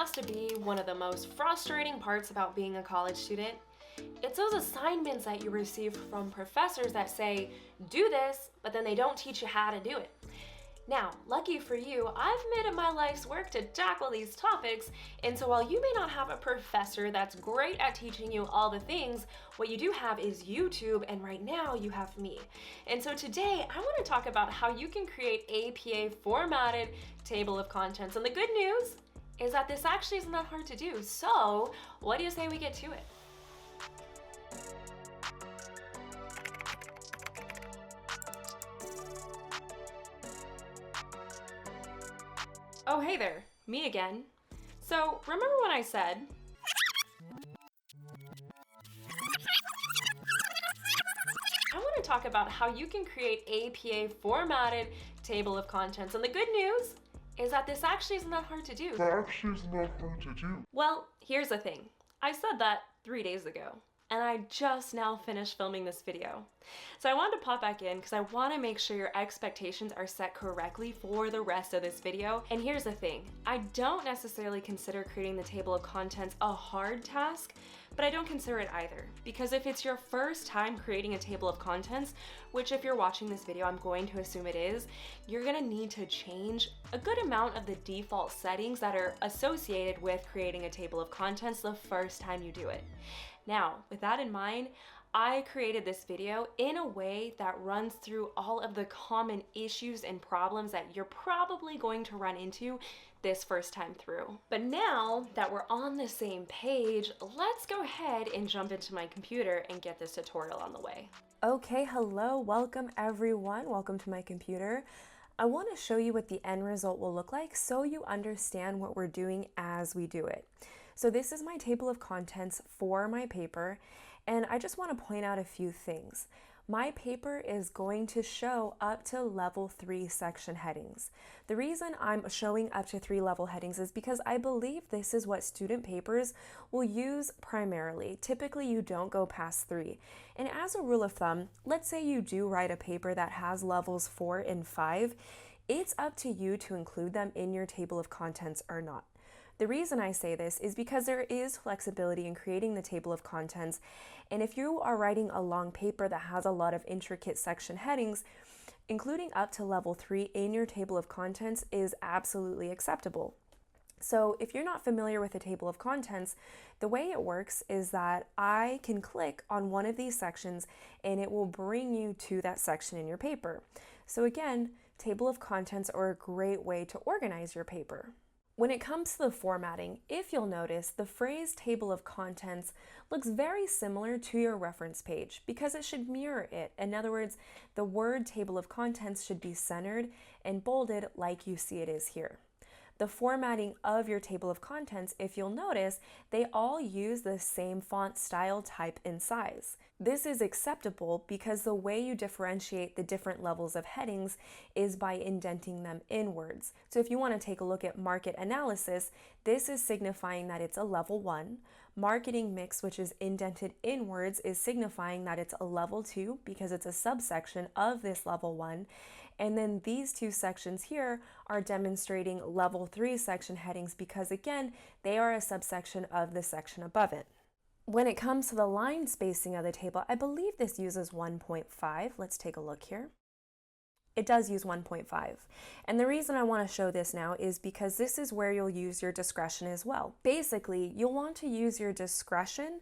has to be one of the most frustrating parts about being a college student? It's those assignments that you receive from professors that say, do this, but then they don't teach you how to do it. Now, lucky for you, I've made it my life's work to tackle these topics, and so while you may not have a professor that's great at teaching you all the things, what you do have is YouTube, and right now you have me. And so today, I want to talk about how you can create APA formatted table of contents. And the good news is that this actually isn't that hard to do. So, what do you say we get to it? Oh, hey there, me again. So, remember when I said, I want to talk about how you can create APA formatted table of contents. And the good news is that this actually isn't that hard to do. Well, here's the thing. I said that 3 days ago, and I just now finished filming this video. So I wanted to pop back in because I want to make sure your expectations are set correctly for the rest of this video. And here's the thing, I don't necessarily consider creating the table of contents a hard task, but I don't consider it either. Because if it's your first time creating a table of contents, which if you're watching this video, I'm going to assume it is, you're gonna need to change a good amount of the default settings that are associated with creating a table of contents the first time you do it. Now, with that in mind, I created this video in a way that runs through all of the common issues and problems that you're probably going to run into this first time through. But now that we're on the same page, let's go ahead and jump into my computer and get this tutorial on the way. Okay, hello, welcome everyone. Welcome to my computer. I want to show you what the end result will look like so you understand what we're doing as we do it. So this is my table of contents for my paper, and I just want to point out a few things. My paper is going to show up to level 3 section headings. The reason I'm showing up to 3 level headings is because I believe this is what student papers will use primarily. Typically, you don't go past 3. And as a rule of thumb, let's say you do write a paper that has levels 4 and 5, it's up to you to include them in your table of contents or not. The reason I say this is because there is flexibility in creating the table of contents, and if you are writing a long paper that has a lot of intricate section headings, including up to level 3 in your table of contents is absolutely acceptable. So if you're not familiar with the table of contents, the way it works is that I can click on one of these sections and it will bring you to that section in your paper. So again, table of contents are a great way to organize your paper. When it comes to the formatting, if you'll notice, the phrase table of contents looks very similar to your reference page because it should mirror it. In other words, the word table of contents should be centered and bolded like you see it is here. The formatting of your table of contents, if you'll notice, they all use the same font style, type, and size. This is acceptable because the way you differentiate the different levels of headings is by indenting them inwards. So if you want to take a look at market analysis, this is signifying that it's a level 1. Marketing mix, which is indented inwards, is signifying that it's a level 2 because it's a subsection of this level 1. And then these two sections here are demonstrating level 3 section headings because again, they are a subsection of the section above it. When it comes to the line spacing of the table, I believe this uses 1.5. Let's take a look here. It does use 1.5. And the reason I want to show this now is because this is where you'll use your discretion as well. Basically, you'll want to use your discretion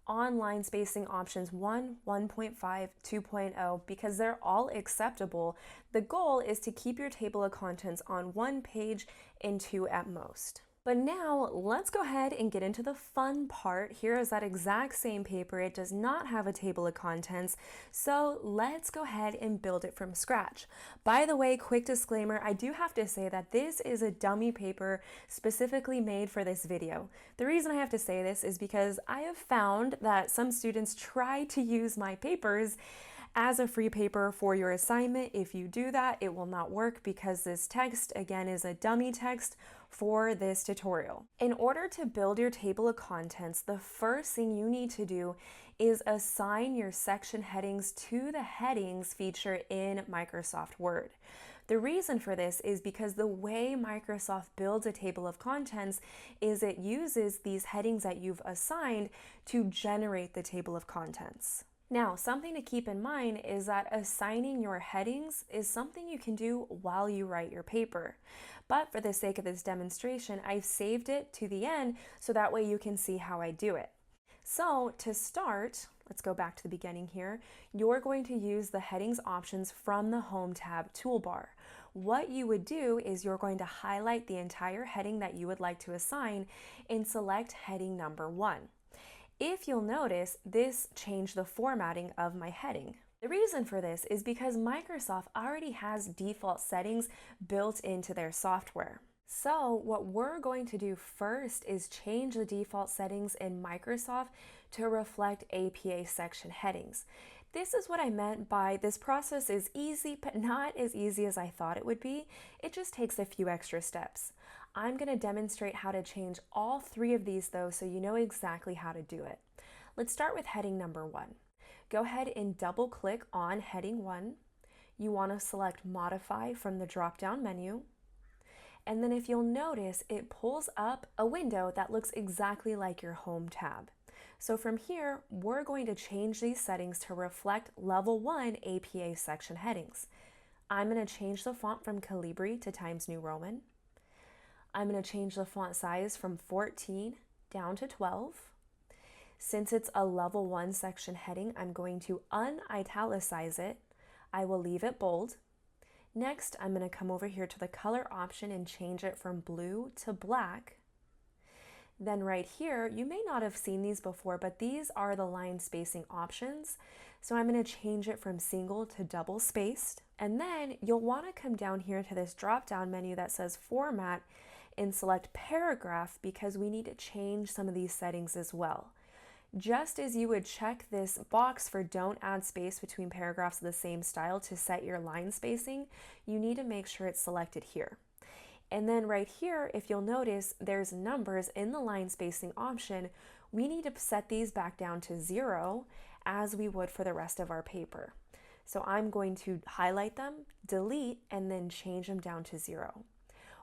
on line spacing options 1, 1.5, 2.0 because they're all acceptable. The goal is to keep your table of contents on 1 page and 2 at most. But now let's go ahead and get into the fun part. Here is that exact same paper. It does not have a table of contents, so let's go ahead and build it from scratch. By the way, quick disclaimer, I do have to say that this is a dummy paper specifically made for this video. The reason I have to say this is because I have found that some students try to use my papers as a free paper for your assignment. If you do that, it will not work because this text, again, is a dummy text for this tutorial. In order to build your table of contents, the first thing you need to do is assign your section headings to the headings feature in Microsoft Word. The reason for this is because the way Microsoft builds a table of contents is it uses these headings that you've assigned to generate the table of contents. Now, something to keep in mind is that assigning your headings is something you can do while you write your paper. But for the sake of this demonstration, I've saved it to the end so that way you can see how I do it. So to start, let's go back to the beginning here. You're going to use the headings options from the Home tab toolbar. What you would do is you're going to highlight the entire heading that you would like to assign and select heading number 1. If you'll notice, this changed the formatting of my heading. The reason for this is because Microsoft already has default settings built into their software. So what we're going to do first is change the default settings in Microsoft to reflect APA section headings. This is what I meant by this process is easy, but not as easy as I thought it would be. It just takes a few extra steps. I'm going to demonstrate how to change all 3 of these though, so you know exactly how to do it. Let's start with heading number 1. Go ahead and double click on heading 1. You want to select modify from the drop-down menu. And then if you'll notice, it pulls up a window that looks exactly like your Home tab. So from here, we're going to change these settings to reflect level 1 APA section headings. I'm going to change the font from Calibri to Times New Roman. I'm going to change the font size from 14 down to 12. Since it's a level 1 section heading, I'm going to unitalicize it. I will leave it bold. Next, I'm going to come over here to the color option and change it from blue to black. Then right here, you may not have seen these before, but these are the line spacing options. So I'm going to change it from single to double spaced. And then you'll want to come down here to this drop-down menu that says Format and select Paragraph because we need to change some of these settings as well. Just as you would check this box for don't add space between paragraphs of the same style to set your line spacing, you need to make sure it's selected here. And then right here, if you'll notice, there's numbers in the line spacing option. We need to set these back down to 0 as we would for the rest of our paper. So I'm going to highlight them, delete, and then change them down to 0.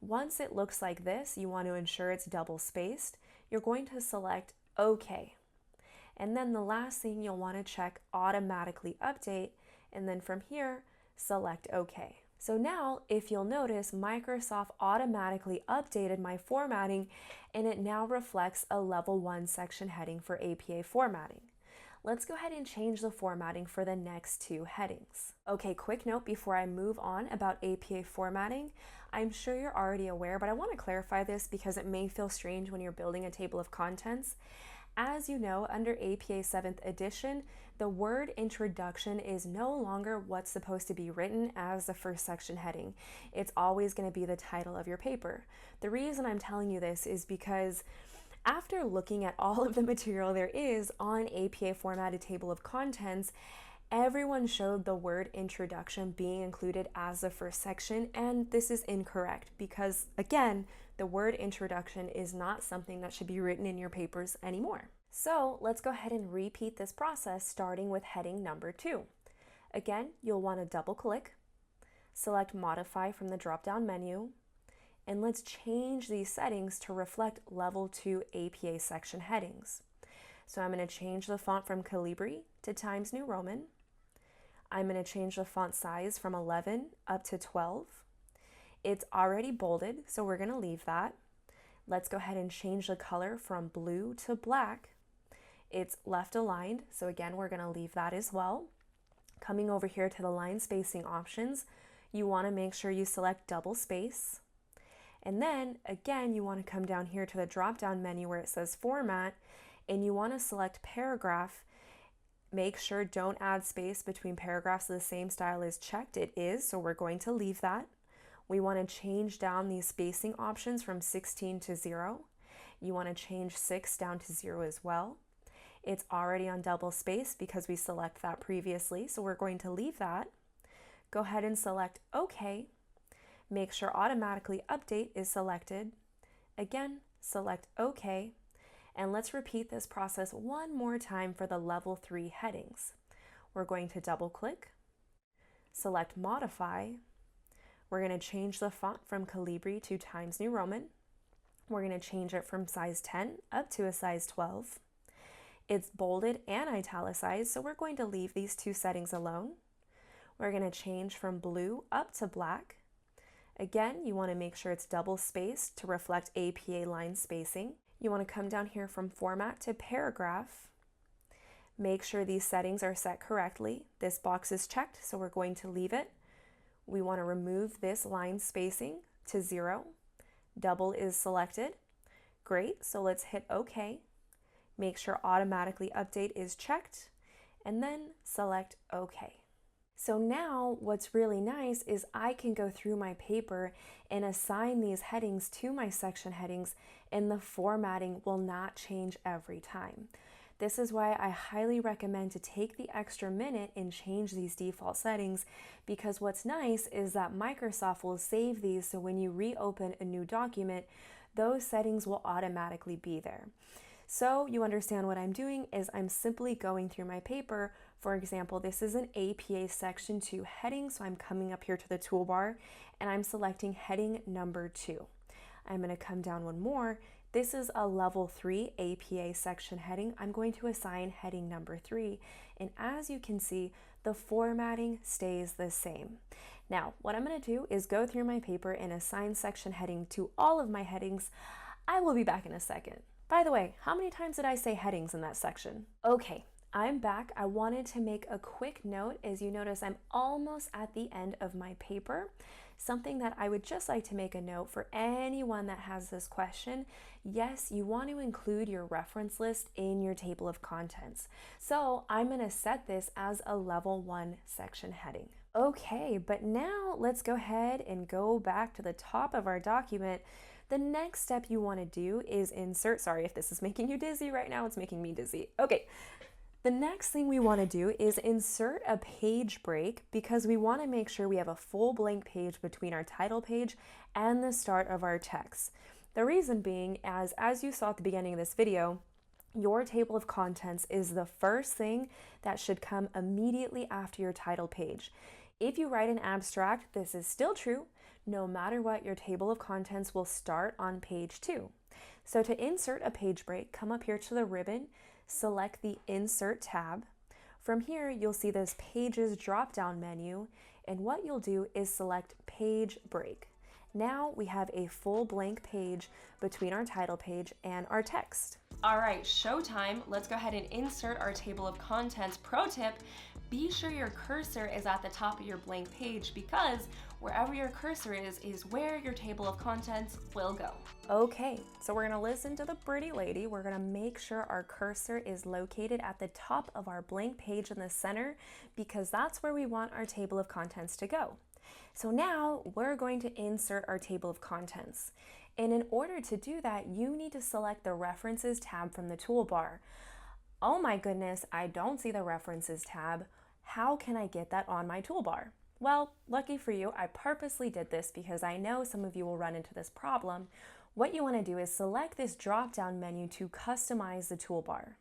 Once it looks like this, you want to ensure it's double spaced. You're going to select OK. And then the last thing you'll want to check automatically update, and then from here, select OK. So now, if you'll notice, Microsoft automatically updated my formatting and it now reflects a level 1 section heading for APA formatting. Let's go ahead and change the formatting for the next 2 headings. Okay, quick note before I move on about APA formatting. I'm sure you're already aware, but I want to clarify this because it may feel strange when you're building a table of contents. As you know, under APA 7th edition, the word introduction is no longer what's supposed to be written as the first section heading. It's always going to be the title of your paper. The reason I'm telling you this is because after looking at all of the material there is on APA formatted table of contents, everyone showed the word introduction being included as the first section, and this is incorrect because, again, the word introduction is not something that should be written in your papers anymore. So let's go ahead and repeat this process starting with heading number 2. Again, you'll want to double click, select modify from the drop-down menu, and let's change these settings to reflect level 2 APA section headings. So I'm going to change the font from Calibri to Times New Roman. I'm going to change the font size from 11 up to 12. It's already bolded, so we're going to leave that. Let's go ahead and change the color from blue to black. It's left aligned, so again, we're going to leave that as well. Coming over here to the line spacing options, you want to make sure you select double space. And then again, you want to come down here to the drop-down menu where it says Format, and you want to select Paragraph. Make sure don't add space between paragraphs of the same style is checked. It is, so we're going to leave that. We want to change down these spacing options from 16 to 0. You want to change 6 down to 0 as well. It's already on double space because we select that previously, so we're going to leave that. Go ahead and select OK. Make sure automatically update is selected. Again, select OK. And let's repeat this process one more time for the level 3 headings. We're going to double click, select modify. We're going to change the font from Calibri to Times New Roman. We're going to change it from size 10 up to a size 12. It's bolded and italicized, so we're going to leave these two settings alone. We're going to change from blue up to black. Again, you want to make sure it's double spaced to reflect APA line spacing. You want to come down here from format to paragraph. Make sure these settings are set correctly. This box is checked, so we're going to leave it. We want to remove this line spacing to 0. Double is selected. Great, so let's hit OK. Make sure automatically update is checked, and then select OK. So now what's really nice is I can go through my paper and assign these headings to my section headings, and the formatting will not change every time. This is why I highly recommend to take the extra minute and change these default settings, because what's nice is that Microsoft will save these, so when you reopen a new document, those settings will automatically be there. So you understand what I'm doing is I'm simply going through my paper. For example, this is an APA Section 2 heading, so I'm coming up here to the toolbar and I'm selecting heading number 2. I'm going to come down one more. This is a level 3 APA section heading. I'm going to assign heading number 3, and as you can see, the formatting stays the same. Now, what I'm going to do is go through my paper and assign section heading to all of my headings. I will be back in a second. By the way, how many times did I say headings in that section? Okay, I'm back. I wanted to make a quick note. As you notice, I'm almost at the end of my paper. Something that I would just like to make a note for anyone that has this question. Yes, you want to include your reference list in your table of contents. So I'm going to set this as a level 1 section heading. Okay, but now let's go ahead and go back to the top of our document. The next step you want to do is insert, sorry if this is making you dizzy right now, it's making me dizzy. Okay, the next thing we want to do is insert a page break, because we want to make sure we have a full blank page between our title page and the start of our text. The reason being, as you saw at the beginning of this video, your table of contents is the first thing that should come immediately after your title page. If you write an abstract, this is still true. No matter what, your table of contents will start on page 2. So to insert a page break, come up here to the ribbon, select the Insert tab. From here, you'll see this Pages drop-down menu, and what you'll do is select Page Break. Now we have a full blank page between our title page and our text. All right, showtime. Let's go ahead and insert our table of contents. Pro tip, be sure your cursor is at the top of your blank page, because wherever your cursor is where your table of contents will go. Okay, so we're gonna listen to the pretty lady. We're gonna make sure our cursor is located at the top of our blank page in the center, because that's where we want our table of contents to go. So now we're going to insert our table of contents. And in order to do that, you need to select the References tab from the toolbar. Oh my goodness, I don't see the References tab. How can I get that on my toolbar? Well, lucky for you, I purposely did this because I know some of you will run into this problem. What you want to do is select this drop-down menu to customize the toolbar.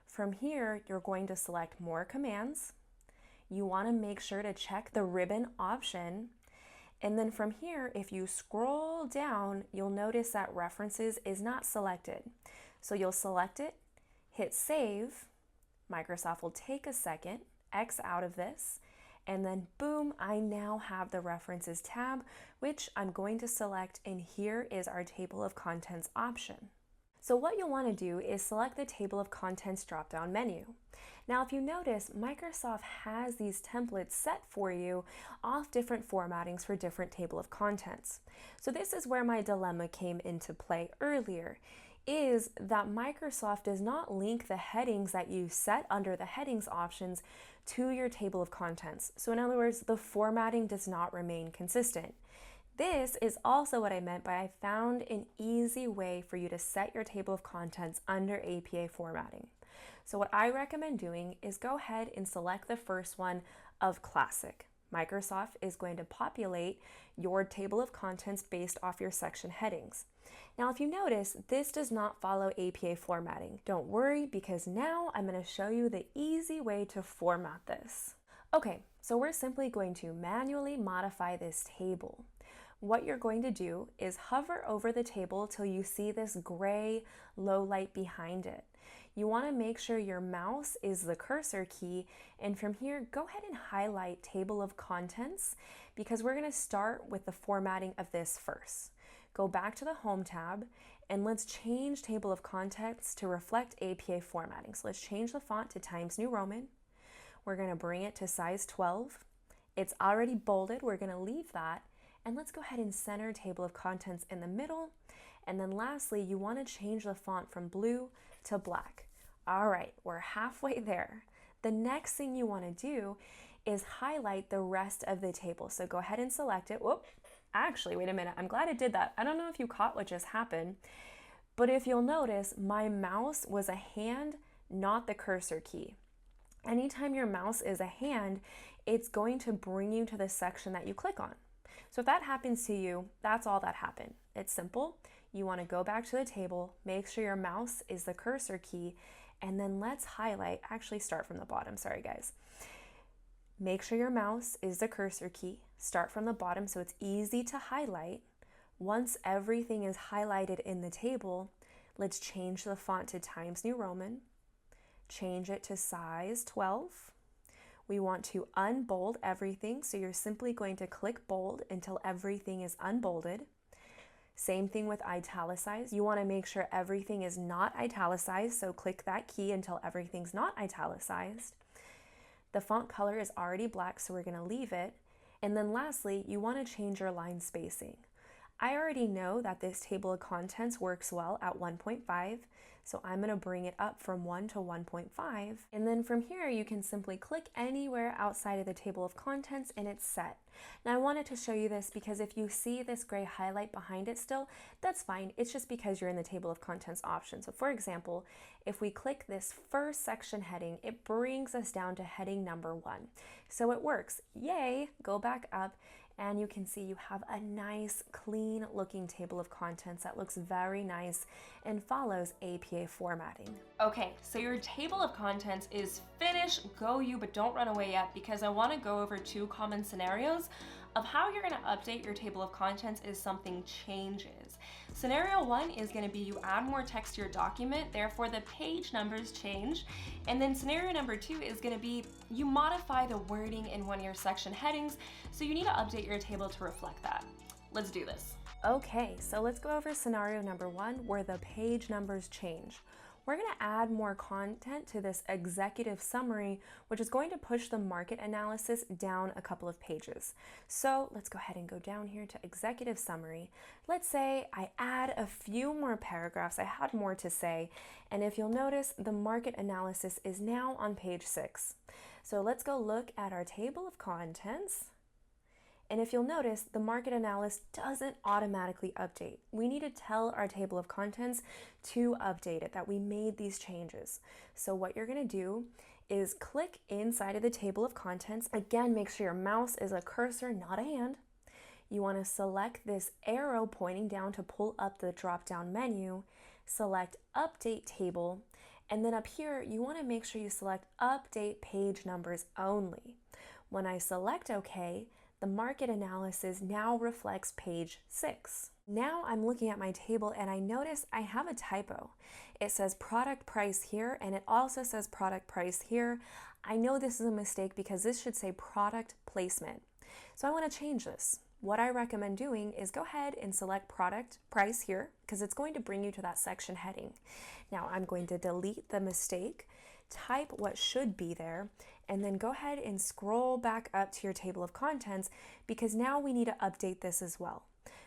From here, you're going to select More Commands. You want to make sure to check the ribbon option. And then from here, if you scroll down, you'll notice that References is not selected. So you'll select it, hit Save. Microsoft will take a second, X out of this, and then boom, I now have the References tab, which I'm going to select, and here is our Table of Contents option. So what you'll want to do is select the Table of Contents drop-down menu. Now, if you notice, Microsoft has these templates set for you off different formattings for different table of contents. So this is where my dilemma came into play earlier, is that Microsoft does not link the headings that you set under the headings options to your table of contents. So in other words, the formatting does not remain consistent. This is also what I meant by I found an easy way for you to set your table of contents under APA formatting. So what I recommend doing is go ahead and select the first one of Classic. Microsoft is going to populate your table of contents based off your section headings. Now, if you notice, this does not follow APA formatting. Don't worry, because now I'm going to show you the easy way to format this. Okay, so we're simply going to manually modify this table. what you're going to do is hover over the table till you see this gray low light behind it. You want to make sure your mouse is the cursor key, and from here, go ahead and highlight Table of Contents because we're going to start with the formatting of this first. Go back to the Home tab and let's change Table of Contents to reflect APA formatting. So let's change the font to Times New Roman. We're going to bring it to size 12. It's already bolded. We're going to leave that. And let's go ahead and center Table of Contents in the middle. And then lastly, you want to change the font from blue to black. All right, we're halfway there. The next thing you want to do is highlight the rest of the table. So go ahead and select it. Whoop, actually, wait a minute. I'm glad it did that. I don't know if you caught what just happened, but if you'll notice, my mouse was a hand, not the cursor key. Anytime your mouse is a hand, it's going to bring you to the section that you click on. So if that happens to you, that's all that happened. It's simple. You want to go back to the table, make sure your mouse is the cursor key, and then let's highlight, actually start from the bottom, sorry guys. Make sure your mouse is the cursor key, start from the bottom so it's easy to highlight. Once everything is highlighted in the table, let's change the font to Times New Roman, change it to size 12. We want to unbold everything, so you're simply going to click bold until everything is unbolded. Same thing with italicize. You want to make sure everything is not italicized, so click that key until everything's not italicized. The font color is already black, so we're going to leave it. And then lastly, you want to change your line spacing. I already know that this table of contents works well at 1.5, so I'm going to bring it up from 1 to 1.5. And then from here, you can simply click anywhere outside of the table of contents and it's set. Now I wanted to show you this because if you see this gray highlight behind it still, that's fine. It's just because you're in the table of contents option. So for example, if we click this first section heading, it brings us down to heading number 1. So it works. Yay! Go back up. And you can see you have a nice, clean looking table of contents that looks very nice and follows APA formatting. Okay, so your table of contents is finished. Go you, but don't run away yet because I want to go over 2 common scenarios of how you're going to update your table of contents if something changes. Scenario 1 is going to be you add more text to your document, therefore the page numbers change. And then scenario number 2 is going to be you modify the wording in one of your section headings, so you need to update your table to reflect that. Let's do this. Okay, so let's go over scenario number 1 where the page numbers change. We're going to add more content to this executive summary, which is going to push the market analysis down a couple of pages. So let's go ahead and go down here to executive summary. Let's say I add a few more paragraphs. I had more to say. And if you'll notice, the market analysis is now on page 6. So let's go look at our table of contents. And if you'll notice, the market analysis doesn't automatically update. We need to tell our table of contents to update it, that we made these changes. So what you're going to do is click inside of the table of contents. Again, make sure your mouse is a cursor, not a hand. You want to select this arrow pointing down to pull up the drop-down menu, select Update Table, and then up here, you want to make sure you select Update Page Numbers Only. When I select OK, the market analysis now reflects page 6. Now I'm looking at my table and I notice I have a typo. It says product price here and it also says product price here. I know this is a mistake because this should say product placement. So I want to change this. What I recommend doing is go ahead and select product price here because it's going to bring you to that section heading. Now I'm going to delete the mistake, type what should be there, and then go ahead and scroll back up to your table of contents because now we need to update this as well.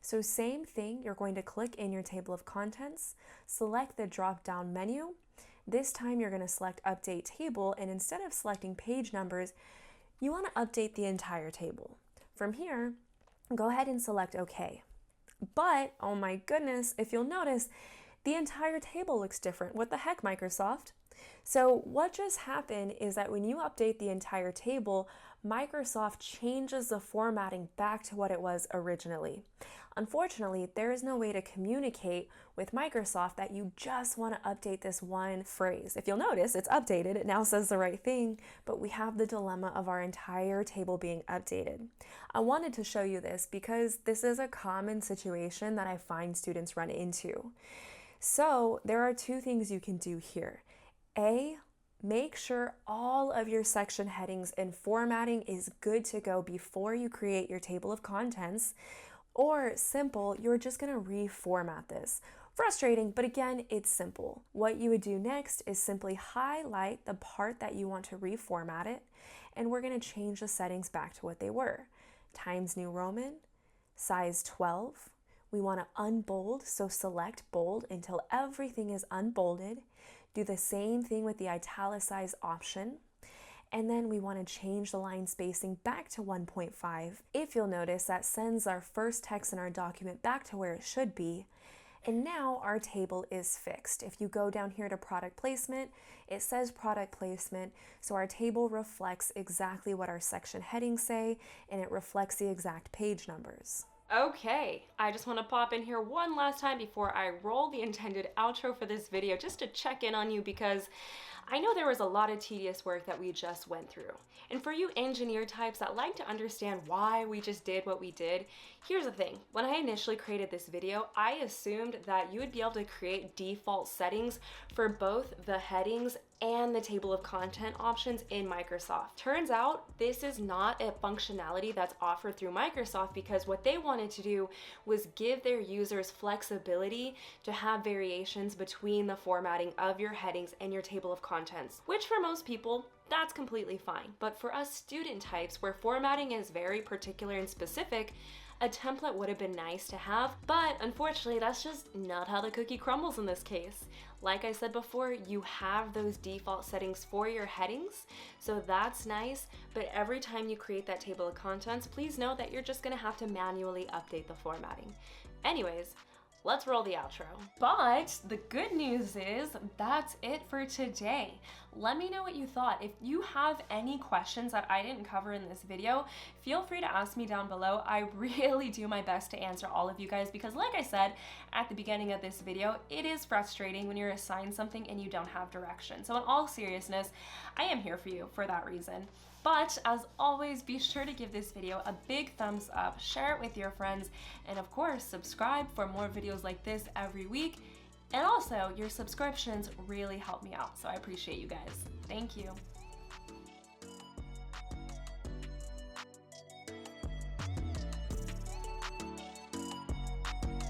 So same thing, you're going to click in your table of contents, select the drop-down menu. This time you're going to select Update Table, and instead of selecting page numbers, you want to update the entire table. From here, go ahead and select OK. But, oh my goodness, if you'll notice, the entire table looks different. What the heck, Microsoft? So what just happened is that when you update the entire table, Microsoft changes the formatting back to what it was originally. Unfortunately, there is no way to communicate with Microsoft that you just want to update this one phrase. If you'll notice, it's updated, it now says the right thing, but we have the dilemma of our entire table being updated. I wanted to show you this because this is a common situation that I find students run into. So there are two things you can do here. A, make sure all of your section headings and formatting is good to go before you create your table of contents. Or simple, you're just going to reformat this. Frustrating, but again, it's simple. What you would do next is simply highlight the part that you want to reformat it, and we're going to change the settings back to what they were. Times New Roman, size 12. We want to unbold, so select bold until everything is unbolded. Do the same thing with the italicized option. And then we want to change the line spacing back to 1.5. If you'll notice, that sends our first text in our document back to where it should be. And now our table is fixed. If you go down here to product placement, it says product placement, so our table reflects exactly what our section headings say, and it reflects the exact page numbers. Okay, I just want to pop in here one last time before I roll the intended outro for this video just to check in on you, because I know there was a lot of tedious work that we just went through. And for you engineer types that like to understand why we just did what we did, here's the thing. When I initially created this video, I assumed that you would be able to create default settings for both the headings and the table of content options in Microsoft. Turns out this is not a functionality that's offered through Microsoft, because what they wanted to do was give their users flexibility to have variations between the formatting of your headings and your table of contents, which for most people, that's completely fine. But for us student types where formatting is very particular and specific, a template would have been nice to have, but unfortunately that's just not how the cookie crumbles in this case. Like I said before, you have those default settings for your headings, so that's nice, but every time you create that table of contents, please know that you're just gonna have to manually update the formatting. Anyways, let's roll the outro. But the good news is that's it for today. Let me know what you thought. If you have any questions that I didn't cover in this video, feel free to ask me down below. I really do my best to answer all of you guys, because like I said at the beginning of this video, it is frustrating when you're assigned something and you don't have direction. So in all seriousness, I am here for you for that reason. But as always, be sure to give this video a big thumbs up, share it with your friends, and of course, subscribe for more videos like this every week. And also, your subscriptions really help me out, so I appreciate you guys. Thank you.